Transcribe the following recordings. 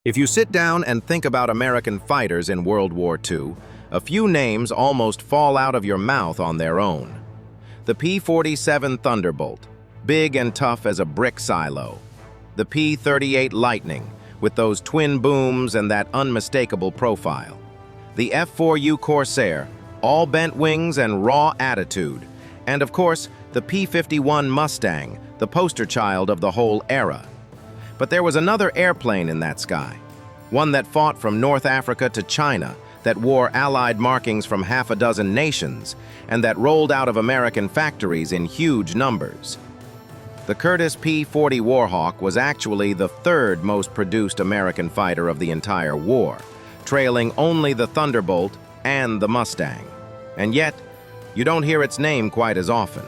If you sit down and think about American fighters in World War II, a few names almost fall out of your mouth on their own. The P-47 Thunderbolt, big and tough as a brick silo. The P-38 Lightning, with those twin booms and that unmistakable profile. The F-4U Corsair, all bent wings and raw attitude. And of course, the P-51 Mustang, the poster child of the whole era. But there was another airplane in that sky, one that fought from North Africa to China, that wore Allied markings from half a dozen nations, and that rolled out of American factories in huge numbers. The Curtiss P-40 Warhawk was actually the third most produced American fighter of the entire war, trailing only the Thunderbolt and the Mustang. And yet, you don't hear its name quite as often.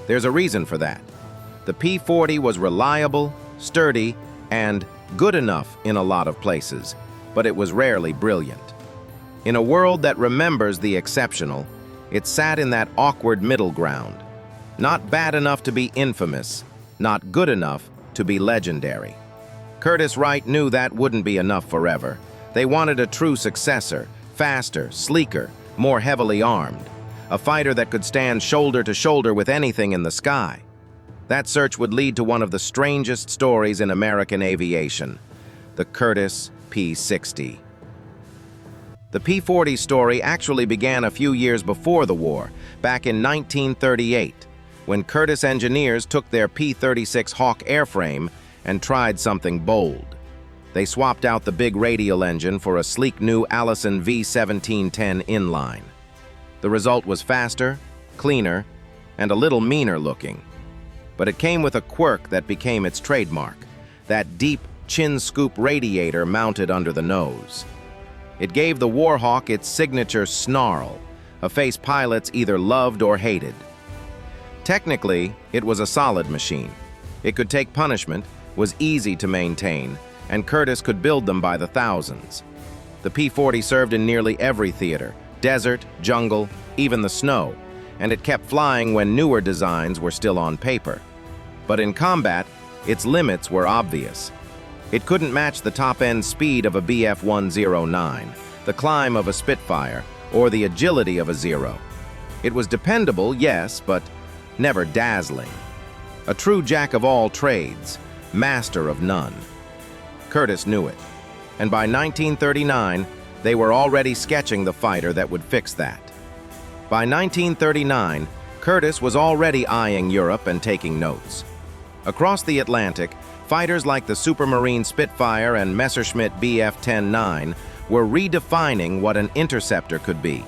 There's a reason for that. The P-40 was reliable, sturdy, and good enough in a lot of places, but it was rarely brilliant. In a world that remembers the exceptional, it sat in that awkward middle ground. Not bad enough to be infamous, not good enough to be legendary. Curtiss-Wright knew that wouldn't be enough forever. They wanted a true successor, faster, sleeker, more heavily armed, a fighter that could stand shoulder to shoulder with anything in the sky. That search would lead to one of the strangest stories in American aviation, the Curtiss P-60. The P-40 story actually began a few years before the war, back in 1938, when Curtiss engineers took their P-36 Hawk airframe and tried something bold. They swapped out the big radial engine for a sleek new Allison V1710 inline. The result was faster, cleaner, and a little meaner looking. But it came with a quirk that became its trademark, that deep chin-scoop radiator mounted under the nose. It gave the Warhawk its signature snarl, a face pilots either loved or hated. Technically, it was a solid machine. It could take punishment, was easy to maintain, and Curtiss could build them by the thousands. The P-40 served in nearly every theater, desert, jungle, even the snow, and it kept flying when newer designs were still on paper. But in combat, its limits were obvious. It couldn't match the top-end speed of a Bf-109, the climb of a Spitfire, or the agility of a Zero. It was dependable, yes, but never dazzling. A true jack of all trades, master of none. Curtiss knew it, and by 1939, they were already sketching the fighter that would fix that. By 1939, Curtiss was already eyeing Europe and taking notes. Across the Atlantic, fighters like the Supermarine Spitfire and Messerschmitt Bf-10-9 were redefining what an interceptor could be: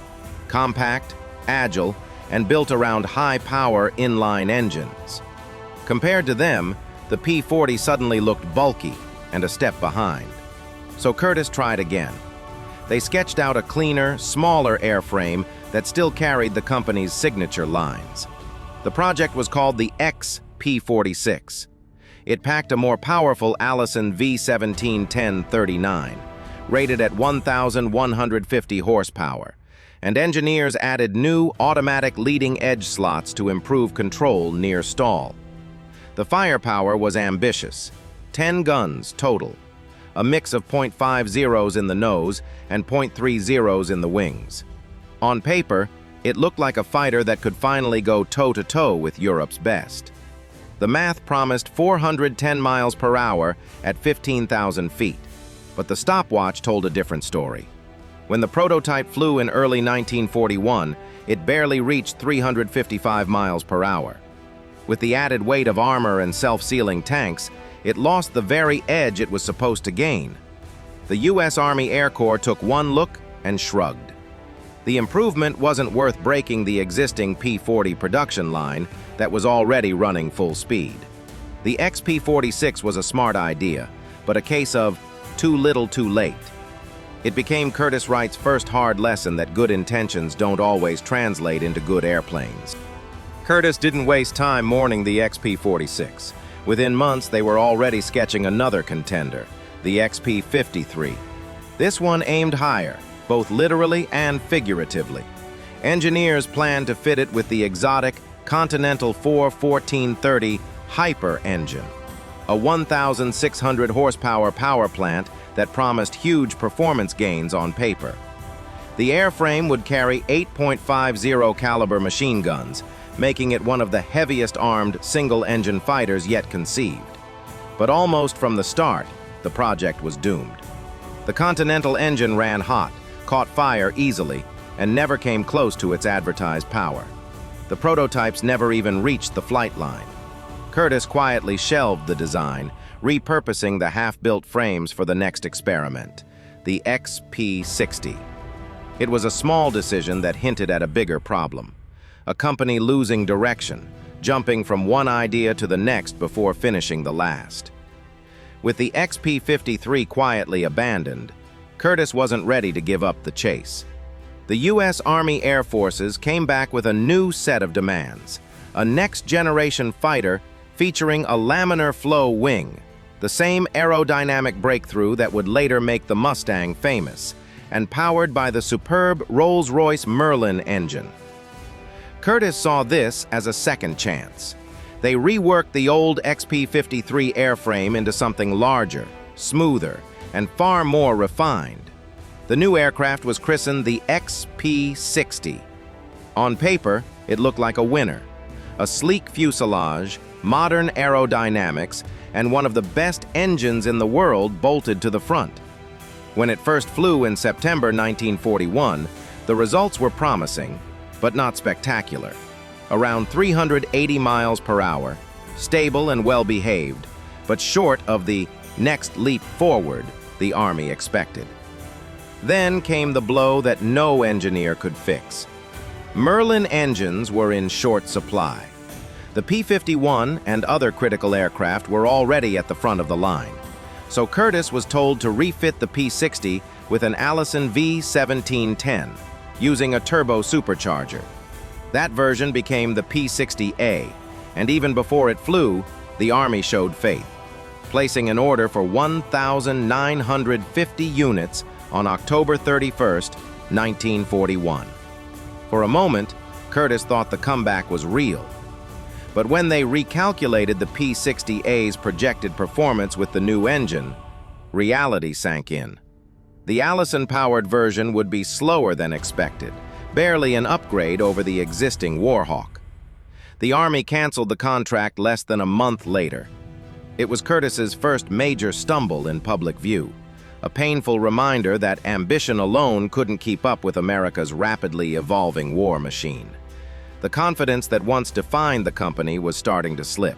compact, agile, and built around high-power inline engines. Compared to them, the P-40 suddenly looked bulky and a step behind. So Curtiss tried again. They sketched out a cleaner, smaller airframe that still carried the company's signature lines. The project was called the P-46. It packed a more powerful Allison V1710-39, rated at 1,150 horsepower, and engineers added new automatic leading-edge slots to improve control near stall. The firepower was ambitious, 10 guns total, a mix of .50s in the nose and .30s in the wings. On paper, it looked like a fighter that could finally go toe-to-toe with Europe's best. The math promised 410 miles per hour at 15,000 feet, but the stopwatch told a different story. When the prototype flew in early 1941, it barely reached 355 miles per hour. With the added weight of armor and self-sealing tanks, it lost the very edge it was supposed to gain. The U.S. Army Air Corps took one look and shrugged. The improvement wasn't worth breaking the existing P-40 production line that was already running full speed. The XP-46 was a smart idea, but a case of too little too late. It became Curtiss-Wright's first hard lesson that good intentions don't always translate into good airplanes. Curtiss didn't waste time mourning the XP-46. Within months, they were already sketching another contender, the XP-53. This one aimed higher, both literally and figuratively. Engineers planned to fit it with the exotic Continental 4-1430 Hyper engine, a 1,600 horsepower power plant that promised huge performance gains on paper. The airframe would carry 8.50 caliber machine guns, making it one of the heaviest armed single-engine fighters yet conceived. But almost from the start, the project was doomed. The Continental engine ran hot, caught fire easily, and never came close to its advertised power. The prototypes never even reached the flight line. Curtiss quietly shelved the design, repurposing the half-built frames for the next experiment, the P-60. It was a small decision that hinted at a bigger problem. A company losing direction, jumping from one idea to the next before finishing the last. With the P-53 quietly abandoned, Curtiss wasn't ready to give up the chase. The U.S. Army Air Forces came back with a new set of demands, a next-generation fighter featuring a laminar flow wing, the same aerodynamic breakthrough that would later make the Mustang famous, and powered by the superb Rolls-Royce Merlin engine. Curtiss saw this as a second chance. They reworked the old P-53 airframe into something larger, smoother, and far more refined. The new aircraft was christened the P-60. On paper, it looked like a winner. A sleek fuselage, modern aerodynamics, and one of the best engines in the world bolted to the front. When it first flew in September 1941, the results were promising, but not spectacular. Around 380 miles per hour, stable and well-behaved, but short of the next leap forward the Army expected. Then came the blow that no engineer could fix. Merlin engines were in short supply. The P-51 and other critical aircraft were already at the front of the line, so Curtiss was told to refit the P-60 with an Allison V-1710, using a turbo supercharger. That version became the P-60A, and even before it flew, the Army showed faith, placing an order for 1,950 units on October 31, 1941. For a moment, Curtiss thought the comeback was real. But when they recalculated the P-60A's projected performance with the new engine, reality sank in. The Allison-powered version would be slower than expected, barely an upgrade over the existing Warhawk. The Army canceled the contract less than a month later. It was Curtiss's first major stumble in public view, a painful reminder that ambition alone couldn't keep up with America's rapidly evolving war machine. The confidence that once defined the company was starting to slip.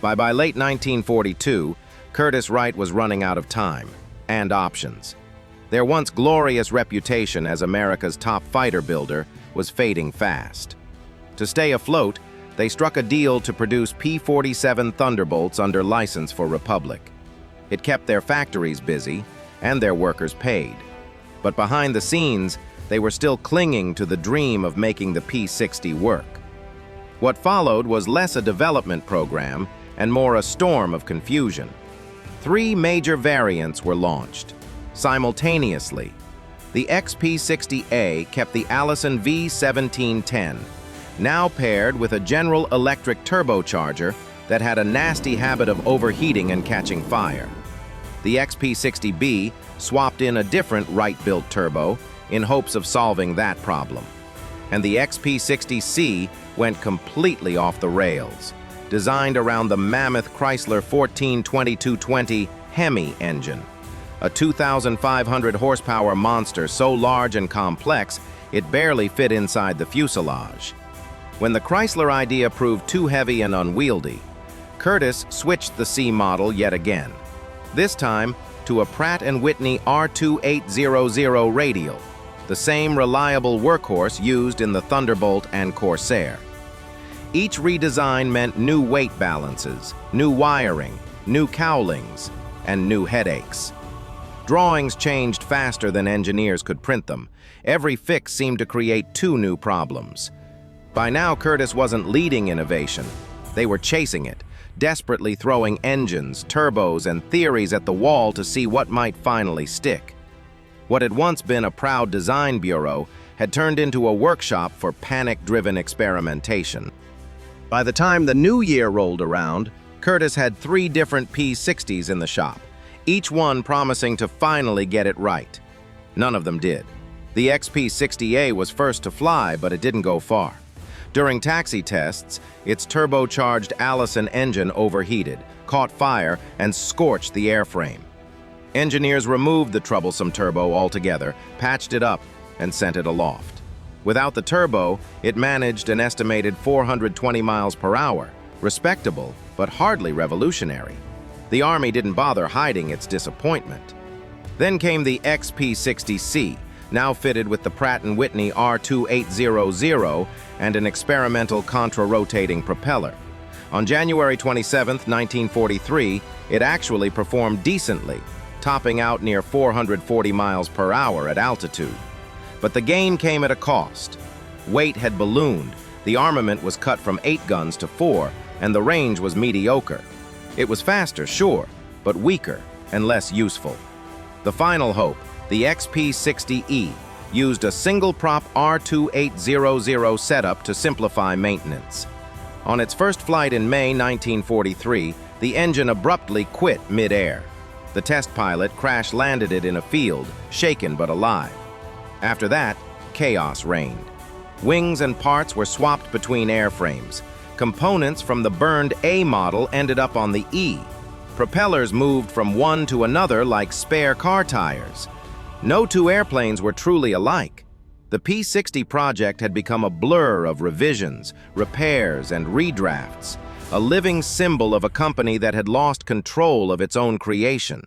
By late 1942, Curtiss-Wright was running out of time and options. Their once glorious reputation as America's top fighter builder was fading fast. To stay afloat, they struck a deal to produce P-47 Thunderbolts under license for Republic. It kept their factories busy and their workers paid. But behind the scenes, they were still clinging to the dream of making the P-60 work. What followed was less a development program and more a storm of confusion. 3 major variants were launched. Simultaneously, the P-60A kept the Allison V-1710, now paired with a General Electric turbocharger that had a nasty habit of overheating and catching fire. The P-60B swapped in a different Wright-built turbo in hopes of solving that problem. And the P-60C went completely off the rails, designed around the mammoth Chrysler 142220 Hemi engine, a 2,500 horsepower monster so large and complex it barely fit inside the fuselage. When the Chrysler idea proved too heavy and unwieldy, Curtiss switched the C model yet again, this time to a Pratt & Whitney R2800 radial, the same reliable workhorse used in the Thunderbolt and Corsair. Each redesign meant new weight balances, new wiring, new cowlings, and new headaches. Drawings changed faster than engineers could print them. Every fix seemed to create 2 new problems. By now, Curtiss wasn't leading innovation. They were chasing it, desperately throwing engines, turbos, and theories at the wall to see what might finally stick. What had once been a proud design bureau had turned into a workshop for panic-driven experimentation. By the time the new year rolled around, Curtiss had 3 different P-60s in the shop, each one promising to finally get it right. None of them did. The XP-60A was first to fly, but it didn't go far. During taxi tests, its turbocharged Allison engine overheated, caught fire, and scorched the airframe. Engineers removed the troublesome turbo altogether, patched it up, and sent it aloft. Without the turbo, it managed an estimated 420 miles per hour, respectable, but hardly revolutionary. The Army didn't bother hiding its disappointment. Then came the XP-60C, now fitted with the Pratt & Whitney R2800 and an experimental contra-rotating propeller. On January 27, 1943, it actually performed decently, topping out near 440 miles per hour at altitude. But the gain came at a cost. Weight had ballooned, the armament was cut from 8 guns to 4, and the range was mediocre. It was faster, sure, but weaker and less useful. The final hope, the XP-60E, used a single-prop R2800 setup to simplify maintenance. On its first flight in May 1943, the engine abruptly quit mid-air. The test pilot crash-landed it in a field, shaken but alive. After that, chaos reigned. Wings and parts were swapped between airframes. Components from the burned A model ended up on the E. Propellers moved from one to another like spare car tires. No two airplanes were truly alike. The P-60 project had become a blur of revisions, repairs, and redrafts, a living symbol of a company that had lost control of its own creation.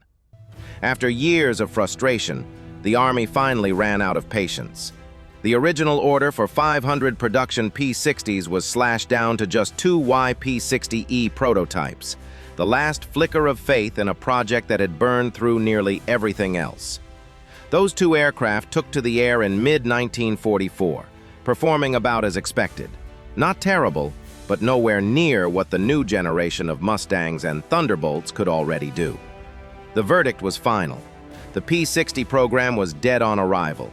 After years of frustration, the Army finally ran out of patience. The original order for 500 production P-60s was slashed down to just 2 YP-60E prototypes, the last flicker of faith in a project that had burned through nearly everything else. Those 2 aircraft took to the air in mid-1944, performing about as expected. Not terrible, but nowhere near what the new generation of Mustangs and Thunderbolts could already do. The verdict was final. The P-60 program was dead on arrival.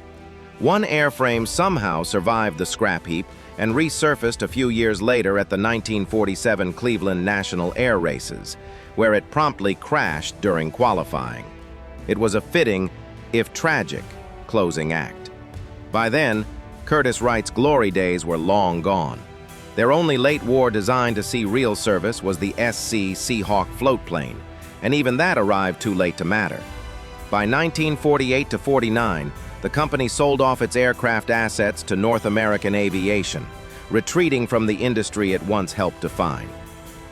One airframe somehow survived the scrap heap and resurfaced a few years later at the 1947 Cleveland National Air Races, where it promptly crashed during qualifying. It was a fitting, if tragic, closing act. By then, Curtiss Wright's glory days were long gone. Their only late-war design to see real service was the SC Seahawk floatplane, and even that arrived too late to matter. By 1948-49, the company sold off its aircraft assets to North American Aviation, retreating from the industry it once helped define.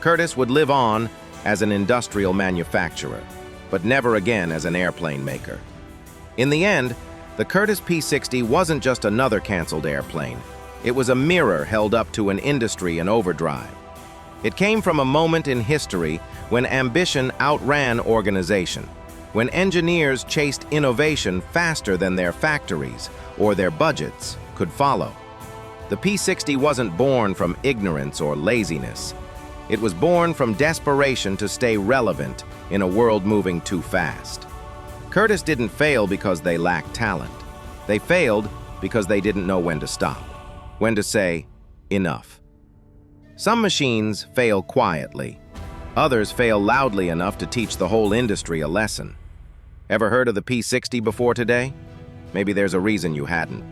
Curtiss would live on as an industrial manufacturer, but never again as an airplane maker. In the end, the Curtiss P-60 wasn't just another canceled airplane. It was a mirror held up to an industry in overdrive. It came from a moment in history when ambition outran organization, when engineers chased innovation faster than their factories or their budgets could follow. The P-60 wasn't born from ignorance or laziness. It was born from desperation to stay relevant in a world moving too fast. Curtiss didn't fail because they lacked talent. They failed because they didn't know when to stop, when to say, enough. Some machines fail quietly. Others fail loudly enough to teach the whole industry a lesson. Ever heard of the P-60 before today? Maybe there's a reason you hadn't.